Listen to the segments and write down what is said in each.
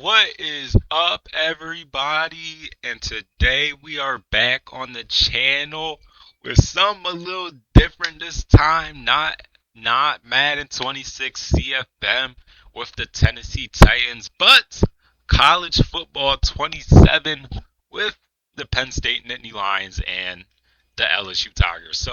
What is up, everybody? And today we are back on the channel with something a little different this time. Not Madden 26 CFM with the Tennessee Titans, but college football 27 with the Penn State Nittany Lions and the LSU Tigers.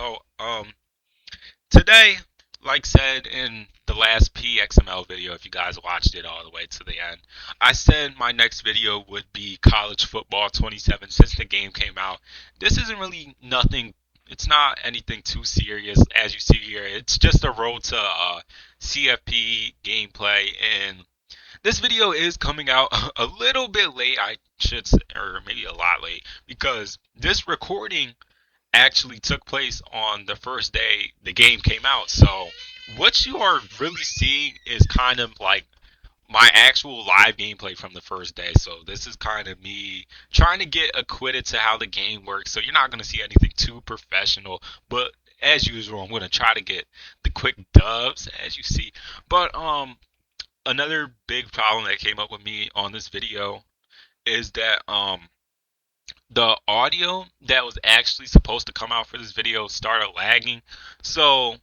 Today, like said in the last PXML video, if you guys watched it all the way to the end, I said my next video would be college football 27 since the game came out. This isn't really nothing. It's not anything too serious, as you see here. It's just a road to CFP gameplay, and this video is coming out a little bit late. I should say, or maybe a lot late, because this recording actually took place on the first day the game came out. So what you are really seeing is kind of like my actual live gameplay from the first day. So this is kind of me trying to get acquitted to how the game works. So you're not going to see anything too professional, but as usual, I'm going to try to get the quick dubs as you see. But another big problem that came up with me on this video is that the audio that was actually supposed to come out for this video started lagging. So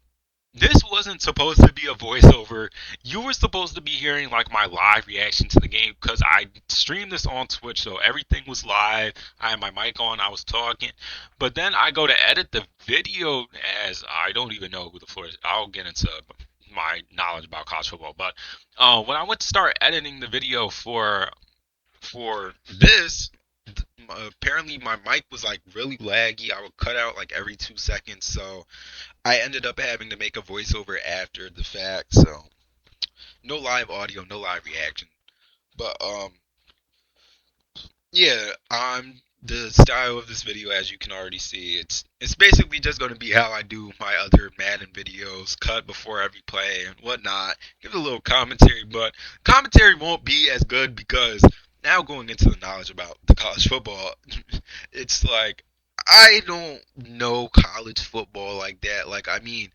this wasn't supposed to be a voiceover. You were supposed to be hearing like my live reaction to the game because I streamed this on Twitch, so everything was live. I had my mic on, I was talking. But then I go to edit the video as I don't even know who the floor is. I'll get into my knowledge about college football. But when I went to start editing the video for this, apparently my mic was like really laggy. I would cut out like every 2 seconds, so I ended up having to make a voiceover after the fact. So no live audio, no live reaction. But yeah, the style of this video, as you can already see, it's basically just going to be how I do my other Madden videos, cut before every play and whatnot. Give a little commentary, but commentary won't be as good because now going into the knowledge about the college football, it's like I don't know college football like that. Like, I mean,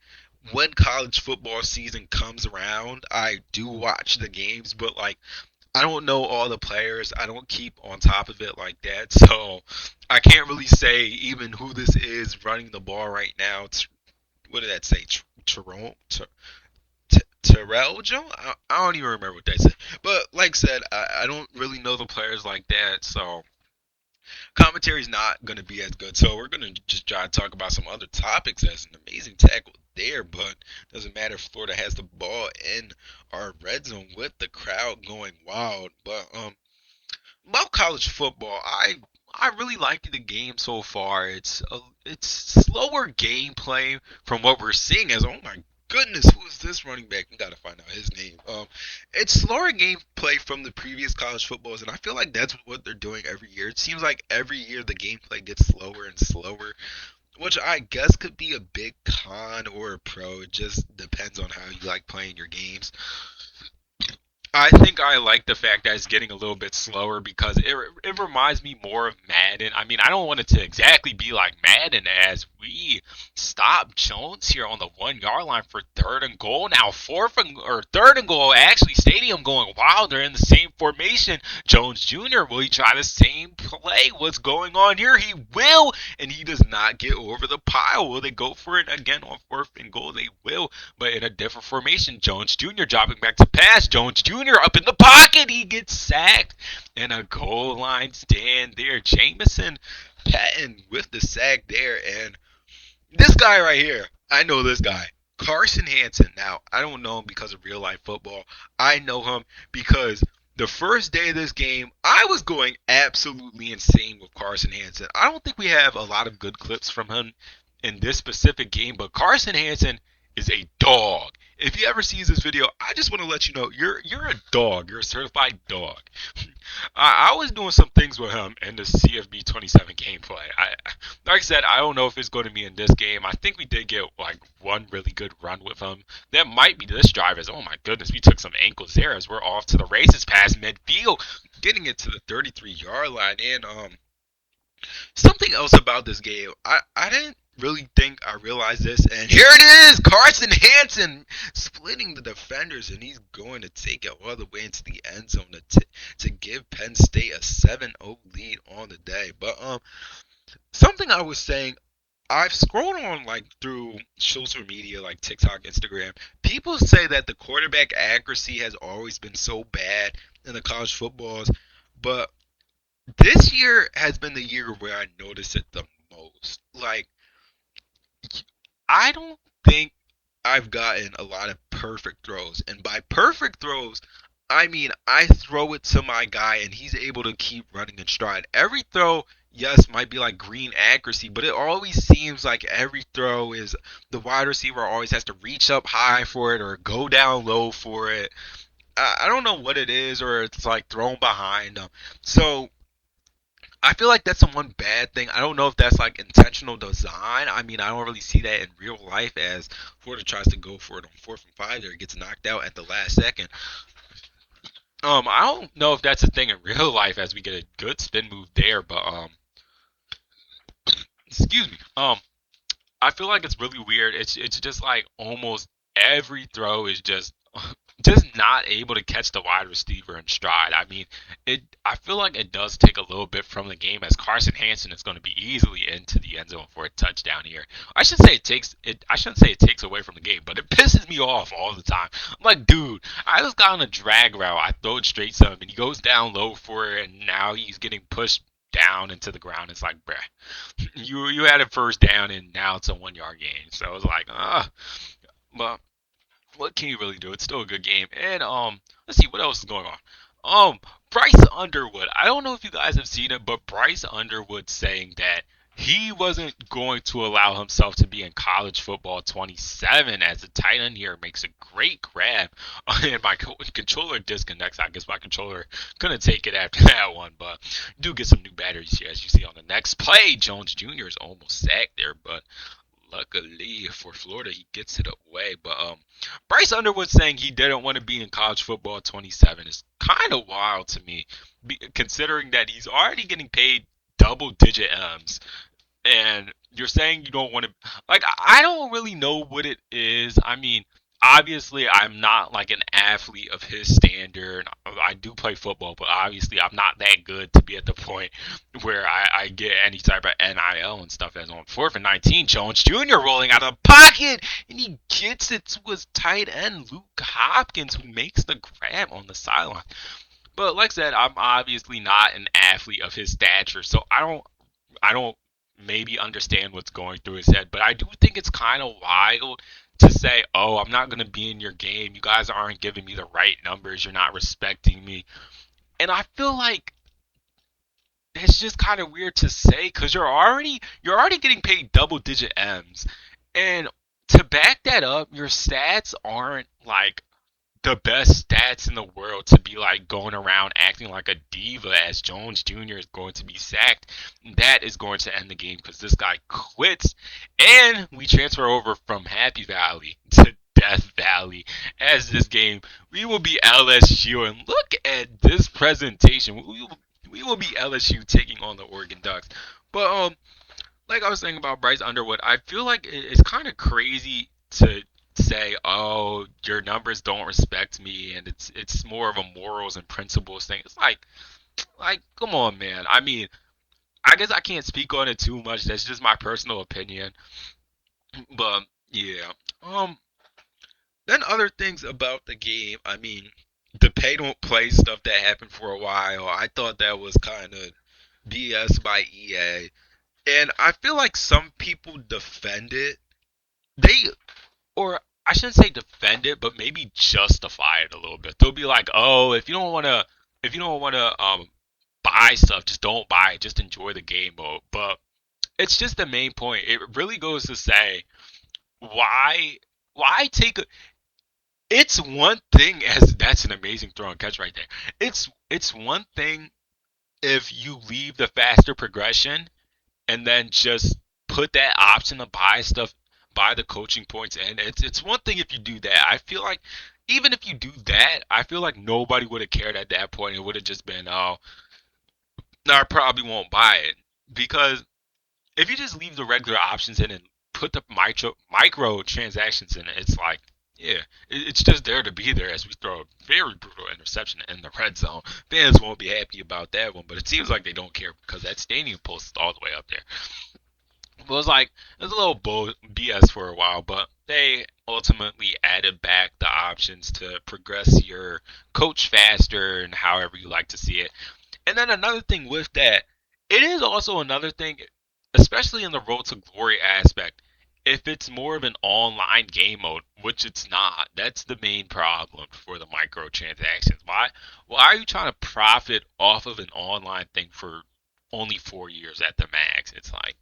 when college football season comes around, I do watch the games, but like I don't know all the players. I don't keep on top of it like that. So I can't really say even who this is running the ball right now. What did that say? Terrell Jones? I don't even remember what they said. But like I said, I don't really know the players like that. So commentary is not going to be as good. So we're going to just try to talk about some other topics. As an amazing tackle there, but doesn't matter if Florida has the ball in our red zone with the crowd going wild. But about college football, I really like the game so far. It's slower gameplay from what we're seeing. As oh my goodness, who is this running back? We gotta find out his name. It's slower gameplay from the previous college footballs, and I feel like that's what they're doing every year. It seems like every year the gameplay gets slower and slower, which I guess could be a big con or a pro. It just depends on how you like playing your games. I think I like the fact that it's getting a little bit slower because it reminds me more of Madden. I mean, I don't want it to exactly be like Madden as we stop Jones here on the 1 yard line for third and goal. Now third and goal. Actually, Stadium going wild. They're in the same formation. Jones Jr. Will he try the same play? What's going on here? He will, and he does not get over the pile. Will they go for it again on fourth and goal? They will, but in a different formation. Jones Jr. dropping back to pass. Jones Jr. up in the pocket. He gets sacked. And a goal line stand there. Jamison Patton with the sack there. And this guy right here, I know this guy. Carson Hansen. Now, I don't know him because of real life football. I know him because the first day of this game, I was going absolutely insane with Carson Hansen. I don't think we have a lot of good clips from him in this specific game, but Carson Hansen is a dog. If he ever sees this video, I just want to let you know you're a dog. You're a certified dog. I was doing some things with him in the CFB 27 gameplay. Like I said, I don't know if it's going to be in this game. I think we did get like one really good run with him. That might be this drive. As oh my goodness, we took some ankles there as we're off to the races past midfield, getting it to the 33-yard line. And something else about this game, I didn't really think I realized this. And here it is, Carson Hansen splitting the defenders, and he's going to take it all the way into the end zone to give Penn State a 7-0 lead on the day. But something I was saying, I've scrolled on like through social media like TikTok, Instagram. People say that the quarterback accuracy has always been so bad in the college footballs, but this year has been the year where I notice it the most. Like, I don't think I've gotten a lot of perfect throws. And by perfect throws, I mean I throw it to my guy and he's able to keep running in stride. Every throw, yes, might be like green accuracy, but it always seems like every throw is the wide receiver always has to reach up high for it or go down low for it. I don't know what it is, or it's like thrown behind them. So I feel like that's the one bad thing. I don't know if that's like intentional design. I mean, I don't really see that in real life as Florida tries to go for it on 4th and 5 there, gets knocked out at the last second. I don't know if that's a thing in real life as we get a good spin move there, but excuse me. I feel like it's really weird. It's just like almost every throw is just not able to catch the wide receiver in stride. I mean, it. I feel like it does take a little bit from the game as Carson Hansen is going to be easily into the end zone for a touchdown here. I should say it takes it. I shouldn't say it takes away from the game, but it pisses me off all the time. I'm like, dude, I just got on a drag route. I throw it straight to him, and he goes down low for it, and now he's getting pushed down into the ground. It's like, bruh, you had a first down, and now it's a 1 yard gain. So I was like, but what can you really do? It's still a good game. And let's see what else is going on. Um, Bryce Underwood. I don't know if you guys have seen it, but Bryce Underwood saying that he wasn't going to allow himself to be in college football 27 as a tight end here makes a great grab. And my controller disconnects. I guess my controller couldn't take it after that one, but do get some new batteries here as you see on the next play. Jones Jr. is almost sacked there, but luckily for Florida, he gets it away. But Bryce Underwood saying he didn't want to be in college football at 27 is kind of wild to me, considering that he's already getting paid double-digit M's and you're saying you don't want to like I don't really know what it is. I mean, obviously I'm not like an athlete of his standard. I do play football, but obviously I'm not that good to be at the point where I get any type of NIL and stuff. As on 4th and 19, Jones Jr. rolling out of the pocket and he gets it to his tight end Luke Hopkins, who makes the grab on the sideline. But like I said, I'm obviously not an athlete of his stature, so I don't maybe understand what's going through his head, but I do think it's kind of wild to say, "Oh, I'm not going to be in your game. You guys aren't giving me the right numbers. You're not respecting me." And I feel like it's just kind of weird to say cuz you're already getting paid double digit M's. And to back that up, your stats aren't like the best stats in the world to be like going around acting like a diva as Jones Jr. is going to be sacked. That is going to end the game because this guy quits. And we transfer over from Happy Valley to Death Valley as this game. We will be LSU. And look at this presentation. We will be LSU taking on the Oregon Ducks. But like I was saying about Bryce Underwood, I feel like it's kind of crazy to say, "Oh, your numbers don't respect me," and it's more of a morals and principles thing. It's like, come on, man. I mean, I guess I can't speak on it too much. That's just my personal opinion. But yeah, then other things about the game. I mean, the pay don't play stuff that happened for a while. I thought that was kind of BS by EA, and I feel like some people defend it. They or I shouldn't say defend it, but maybe justify it a little bit. They'll be like, "Oh, if you don't want to buy stuff, just don't buy it. Just enjoy the game mode." But it's just the main point. It really goes to say why why take a it's one thing as that's an amazing throw and catch right there. It's one thing if you leave the faster progression and then just put that option to buy stuff, buy the coaching points in. It's one thing if you do that. I feel like even if you do that, I feel like nobody would have cared at that point. It would have just been, oh, no, I probably won't buy it because if you just leave the regular options in and put the micro transactions in it, it's like, yeah, it's just there to be there as we throw a very brutal interception in the red zone. Fans won't be happy about that one, but it seems like they don't care because that stadium post is all the way up there. It was like it was a little BS for a while, but they ultimately added back the options to progress your coach faster and however you like to see it. And then another thing with that, it is also another thing, especially in the Road to Glory aspect. If it's more of an online game mode, which it's not, that's the main problem for the microtransactions. Why are you trying to profit off of an online thing for only 4 years at the max? It's like,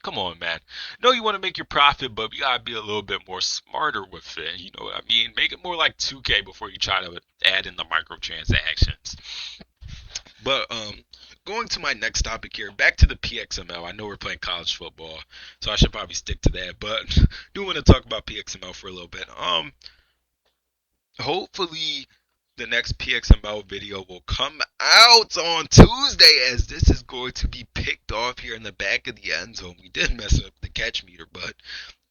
come on, man. No, you want to make your profit, but you gotta be a little bit more smarter with it. You know what I mean? Make it more like 2K before you try to add in the microtransactions. But going to my next topic here, back to the PXML. I know we're playing college football, so I should probably stick to that. But do want to talk about PXML for a little bit. Hopefully the next PXML video will come out on Tuesday, as this is going to be picked off here in the back of the end zone. We did mess up the catch meter, but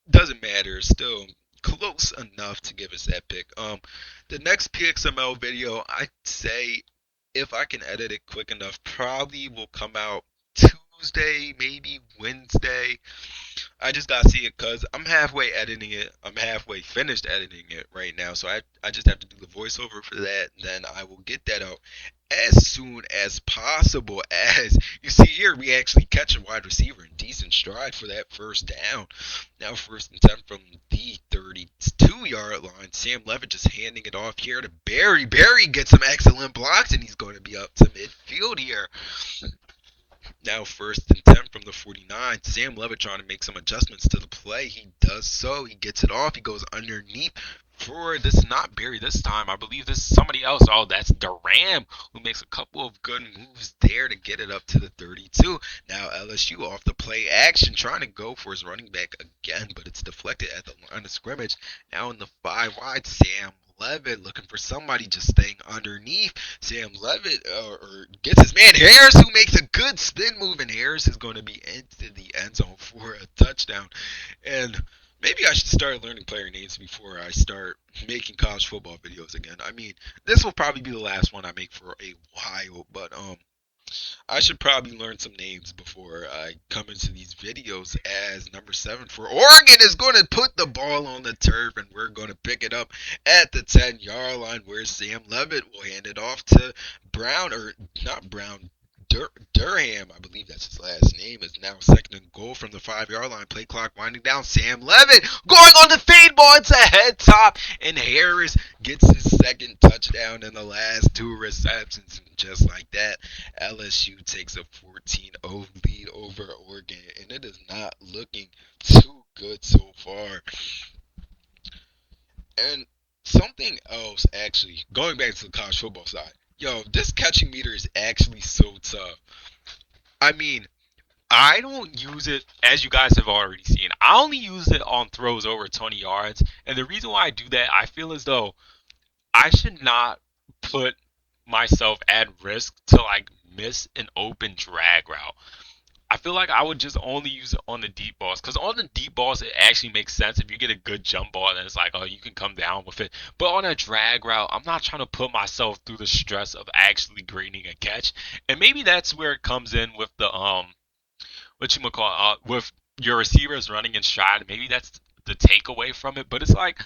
doesn't matter. It's still close enough to give us that pick. The next PXML video, I'd say, if I can edit it quick enough, probably will come out Tuesday, maybe Wednesday. I just gotta see it because I'm halfway editing it. I'm halfway finished editing it right now, so I just have to do the voiceover for that. And then I will get that out as soon as possible. As you see here, we actually catch a wide receiver in decent stride for that first down. Now first and 10 from the 32-yard line. Sam Levitt just handing it off here to Barry. Barry gets some excellent blocks, and he's going to be up to midfield here. Now first and 10 from the 49. Sam Levitt trying to make some adjustments to the play. He does so. He gets it off. He goes underneath for this is not Barry this time. I believe this is somebody else. Oh, that's Duran who makes a couple of good moves there to get it up to the 32. Now LSU off the play action trying to go for his running back again, but it's deflected at the line of scrimmage. Now in the 5 wide, Sam Levitt looking for somebody just staying underneath. Sam Levitt or gets his man Harris, who makes a good spin move, and Harris is going to be into the end zone for a touchdown. And maybe I should start learning player names before I start making college football videos again. I mean, this will probably be the last one I make for a while, but I should probably learn some names before I come into these videos, as number 7 for Oregon is going to put the ball on the turf, and we're going to pick it up at the 10-yard line, where Sam Levitt will hand it off to Brown, or not Brown, Durham, I believe that's his last name, is now second and goal from the 5-yard line. Play clock winding down. Sam Levitt going on the fade ball. It's a head top, and Harris gets his second touchdown in the last 2 receptions. And just like that, LSU takes a 14-0 lead over Oregon, and it is not looking too good so far. And something else, actually, going back to the college football side, yo, this catching meter is actually so tough. I mean, I don't use it, as you guys have already seen. I only use it on throws over 20 yards. And the reason why I do that, I feel as though I should not put myself at risk to like miss an open drag route. I feel like I would just only use it on the deep balls, because on the deep balls it actually makes sense. If you get a good jump ball, then it's like, oh, you can come down with it. But on a drag route, I'm not trying to put myself through the stress of actually grading a catch. And maybe that's where it comes in with the what you call with your receivers running in stride. Maybe that's the takeaway from it. But it's like,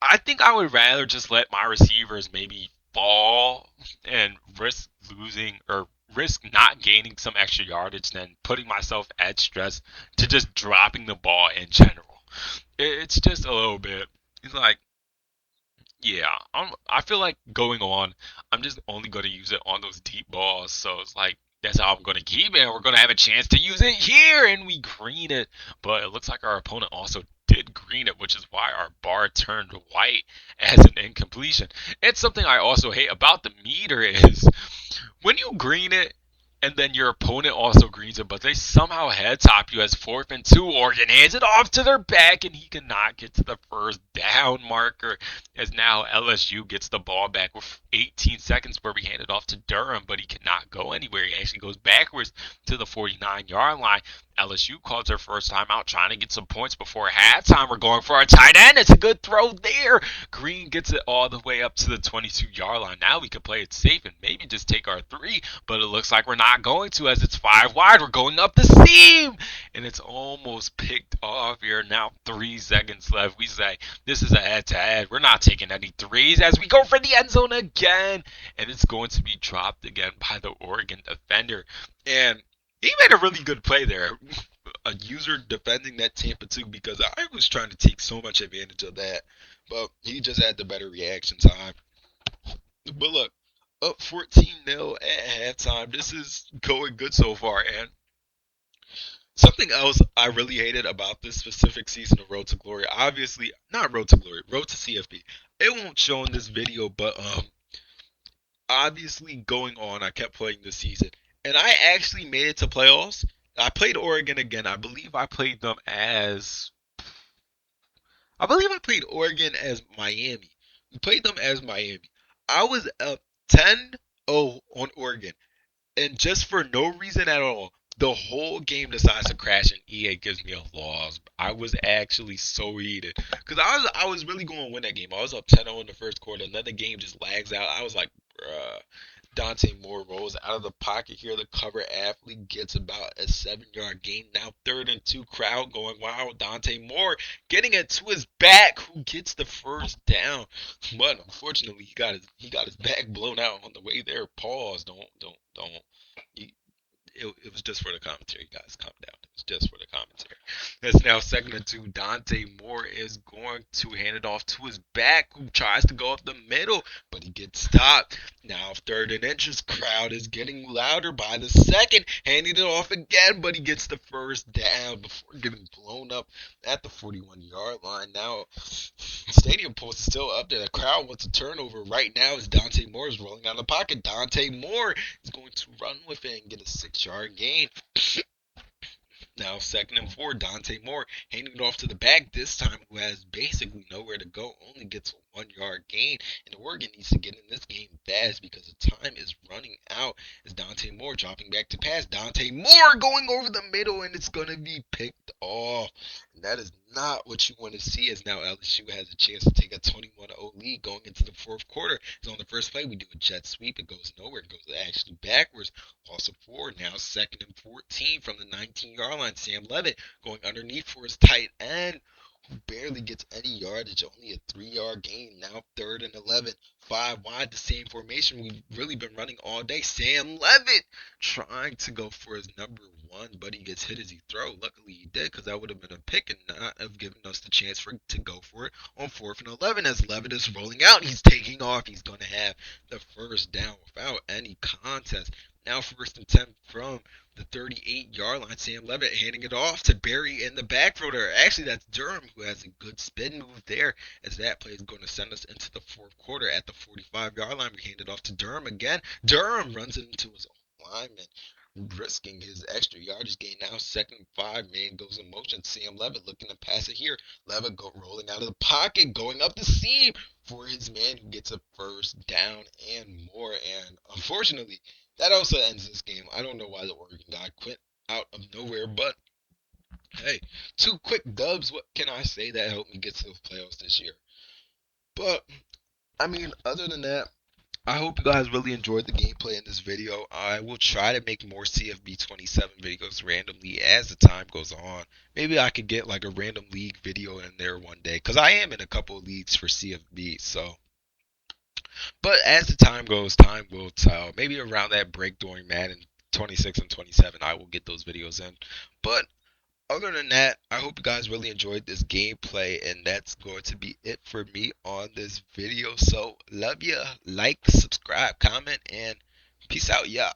I think I would rather just let my receivers maybe fall and risk losing or risk not gaining some extra yardage than putting myself at stress to just dropping the ball in general. It's just a little bit. It's like, yeah, I feel like going on, I'm just only going to use it on those deep balls. So it's like, that's how I'm going to keep it. We're going to have a chance to use it here, and we green it. But it looks like our opponent also did green it, which is why our bar turned white as an incompletion. It's something I also hate about the meter is when you green it, and then your opponent also greens it, but they somehow head top you as 4th and 2. Oregon hands it off to their back, and he cannot get to the first down marker, as now LSU gets the ball back with 18 seconds where we hand it off to Durham, but he cannot go anywhere. He actually goes backwards to the 49-yard line. LSU calls their first time out, trying to get some points before halftime. We're going for our tight end. It's a good throw there. Green gets it all the way up to the 22-yard line. Now we can play it safe and maybe just take our three, but it looks like we're not going to, as it's 5 wide. We're going up the seam, and it's almost picked off here. Now 3 seconds left. We say, this is a head-to-head. We're not taking any threes as we go for the end zone again, and it's going to be dropped again by the Oregon defender. And he made a really good play there. A user defending that Tampa 2, because I was trying to take so much advantage of that, but he just had the better reaction time. But look, up 14-0 at halftime. This is going good so far, and something else I really hated about this specific season of Road to Glory, obviously, not Road to Glory, Road to CFB. It won't show in this video, but obviously going on, I kept playing this season, and I actually made it to playoffs. I played Oregon again. I believe I played Oregon as Miami. We played them as Miami. I was up 10-0 on Oregon, and just for no reason at all, the whole game decides to crash and EA gives me a loss. I was actually so heated because I was really going to win that game. I was up 10-0 in the first quarter, and then the game just lags out. I was like, bruh. Dante Moore rolls out of the pocket here. The cover athlete gets about a 7-yard gain. Now 3rd and 2, crowd going wild. Dante Moore getting it to his back, who gets the first down. But unfortunately, he got his back blown out on the way there. Pause. Don't. It was just for the commentary, guys. Calm down. It's just for the commentary. It's now 2nd and 2. Dante Moore is going to hand it off to his back, who tries to go up the middle, but he gets stopped. Now 3rd and inches. Crowd is getting louder by the second, handing it off again, but he gets the first down before getting blown up at the 41-yard line. Now, Stadium Pulse is still up there. The crowd wants a turnover right now as Dante Moore is rolling out of the pocket. Dante Moore is going to run with it and get a 6-yard gain. Now 2nd and 4, Dante Moore handing it off to the back this time, who has basically nowhere to go, only gets a 1-yard gain, and Oregon needs to get in this game fast because the time is running out as Dante Moore dropping back to pass. Dante Moore going over the middle, and it's going to be picked off. And that is not what you want to see, as now LSU has a chance to take a 21-0 lead going into the fourth quarter. So on the first play, we do a jet sweep. It goes nowhere. It goes actually backwards. Also forward. Now 2nd and 14 from the 19-yard line. Sam Levitt going underneath for his tight end, who barely gets any yardage, only a 3-yard gain. Now 3rd and 11, 5 wide, the same formation we've really been running all day. Sam Levitt trying to go for his number 1, but he gets hit as he throws. Luckily he did, because that would have been a pick and not have given us the chance to go for it on 4th and 11 as Levitt is rolling out. He's taking off. He's going to have the first down without any contest. Now 1st and 10 from the 38-yard line. Sam Levitt handing it off to Barry in the back rotor. Actually, that's Durham, who has a good spin move there, as that play is going to send us into the fourth quarter. At the 45-yard line, we hand it off to Durham again. Durham runs it into his own lineman, risking his extra yardage gain. Now 2nd and 5, man goes in motion. Sam Levitt looking to pass it here. Levitt rolling out of the pocket, going up the seam for his man, who gets a first down and more. And unfortunately, that also ends this game. I don't know why the Oregon guy quit out of nowhere, but hey, 2 quick dubs. What can I say that helped me get to the playoffs this year? But I mean, other than that, I hope you guys really enjoyed the gameplay in this video. I will try to make more CFB 27 videos randomly as the time goes on. Maybe I could get like a random league video in there one day, because I am in a couple of leagues for CFB, so. But as the time goes, time will tell. Maybe around that break during Madden 26 and 27, I will get those videos in. But other than that, I hope you guys really enjoyed this gameplay, and that's going to be it for me on this video. So, love ya. Like, subscribe, comment, and peace out, y'all.